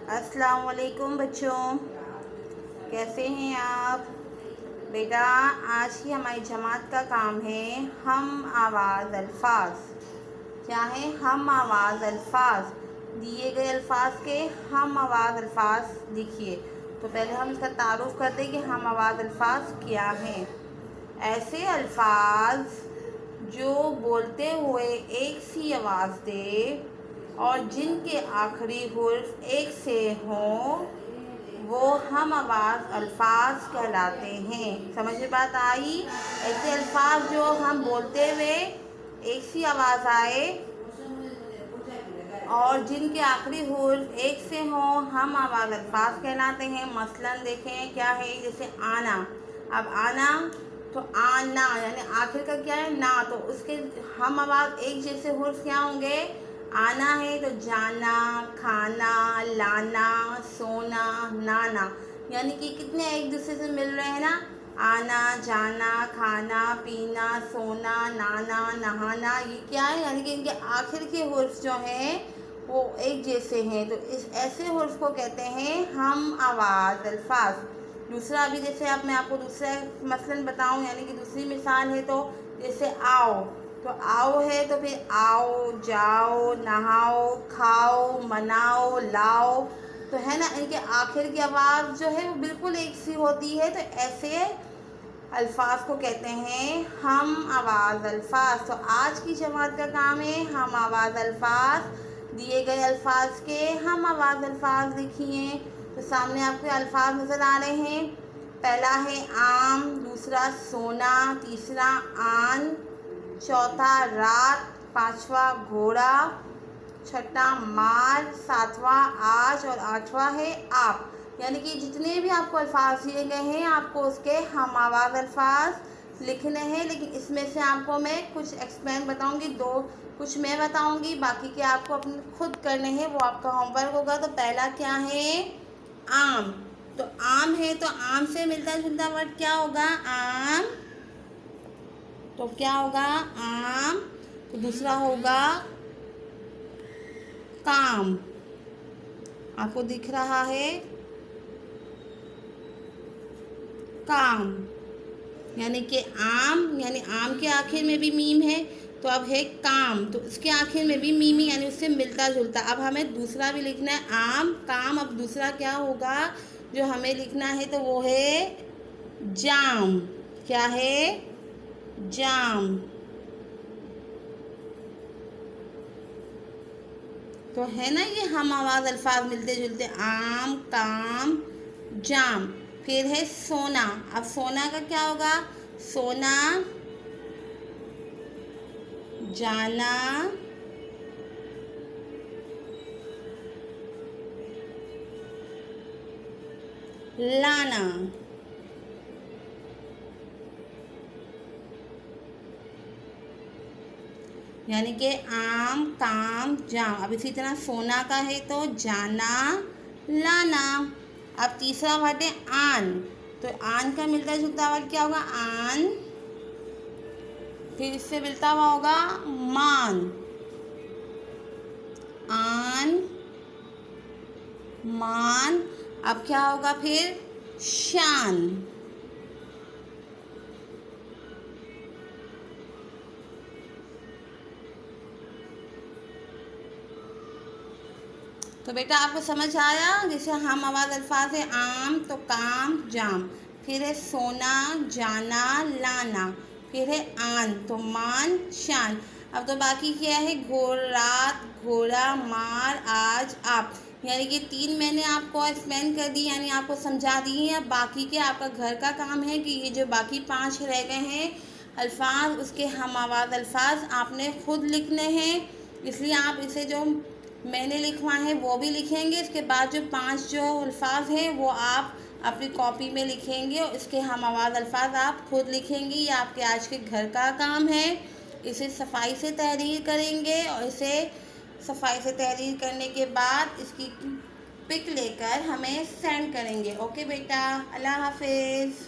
अस्सलाम वालेकुम बच्चों, कैसे हैं आप? बेटा, आज की हमारी जमात का काम है हम आवाज़ अल्फाज। क्या है? हम आवाज़ अल्फाज। दिए गए अल्फाज के हम आवाज़ अल्फाज लिखिए। तो पहले हम इसका तारुफ करते हैं कि हम आवाज़ अल्फाज क्या हैं। ऐसे अल्फाज जो बोलते हुए एक सी आवाज़ दे और जिनके आखिरी हुर्फ एक से हों, वो हम आवाज़ अल्फाज कहलाते हैं। समझ में बात आई? ऐसे अल्फाज जो हम बोलते हुए एक सी आवाज़ आए और जिनके आखिरी हुर्फ एक से हों, हम आवाज़ अल्फाज कहलाते हैं। मसलन देखें क्या है, जैसे आना। अब आना तो आना यानी आखिर का क्या है? ना। तो उसके हम आवाज़ एक जैसे हुर्फ क्या होंगे? आना है तो जाना, खाना, लाना, सोना, नाना। यानी कि कितने एक दूसरे से मिल रहे हैं ना? आना, जाना, खाना, पीना, सोना, नाना, नहाना। ये क्या है? यानी कि इनके आखिर के हुर्फ जो हैं वो एक जैसे हैं। तो इस ऐसे हुर्फ को कहते हैं हम आवाज़ अल्फाज। दूसरा अभी जैसे अब मैं आपको दूसरा मसलन बताऊं, यानी कि दूसरी मिसाल है। तो जैसे आओ, तो आओ है तो फिर आओ, जाओ, नहाओ, खाओ, मनाओ, लाओ। तो है ना, इनके आखिर की आवाज़ जो है वो बिल्कुल एक सी होती है। तो ऐसे अल्फाज को कहते हैं हम आवाज़ अल्फाज। तो आज की जमात का काम है हम आवाज़ अल्फाज। दिए गए अल्फाज के हम आवाज़ अल्फाज लिखिए। तो सामने आपके अल्फाज नज़र आ रहे हैं। पहला है आम, दूसरा सोना, तीसरा आन, चौथा रात, पांचवा घोड़ा, छठा मार, सातवां आज और आठवां है आप। यानी कि जितने भी आपको अल्फाज दिए गए हैं आपको उसके हम आवाज़ अल्फाज लिखने हैं। लेकिन इसमें से आपको मैं कुछ एक्सप्लेन बताऊंगी, दो कुछ मैं बताऊंगी, बाकी के आपको अपने खुद करने हैं, वो आपका होमवर्क होगा। तो पहला क्या है? आम। तो आम है तो आम से मिलता जुलता वर्ड क्या होगा? आम। तो क्या होगा? आम। तो दूसरा होगा काम। आपको दिख रहा है काम, यानी कि आम, यानी आम के आखिर में भी मीम है। तो अब है काम, तो उसके आखिर में भी मीम यानी उससे मिलता जुलता। अब हमें दूसरा भी लिखना है आम काम। अब दूसरा क्या होगा जो हमें लिखना है? तो वो है जाम। क्या है? जाम। तो है ना, ये हम आवाज़ अल्फाज मिलते जुलते, आम, काम, जाम। फिर है सोना। अब सोना का क्या होगा? सोना, जाना, लाना। यानी कि आम, काम, जाम। अब इसी तरह सोना का है तो जाना, लाना। अब तीसरा वर्ड है आन। तो आन का मिलता जुलता वर्ड क्या होगा? आन। फिर इससे मिलता हुआ होगा मान। आन, मान। अब क्या होगा फिर? शान। तो बेटा आपको समझ आया? जैसे हम आवाज़ अल्फाज है आम तो काम, जाम। फिर है सोना, जाना, लाना। फिर है आन तो मान, शान। अब तो बाकी क्या है? रात, घोड़ा, मार, आज, आप। यानी कि तीन मैंने आपको एक्सप्लेन कर दी, यानी आपको समझा दी है। अब बाकी के आपका घर का काम है कि ये जो बाकी 5 रह गए हैं अल्फाज, उसके हम आवाज़ अल्फाज आपने खुद लिखने हैं। इसलिए आप इसे जो मैंने लिखवा है वो भी लिखेंगे। इसके बाद जो 5 जो अल्फाज हैं वो आप अपनी कॉपी में लिखेंगे और इसके हम आवाज़ अल्फाज आप खुद लिखेंगे। ये आपके आज के घर का काम है। इसे सफाई से तहरीर करेंगे और इसे सफाई से तहरीर करने के बाद इसकी पिक लेकर हमें सेंड करेंगे। ओके बेटा, अल्लाह हाफिज़।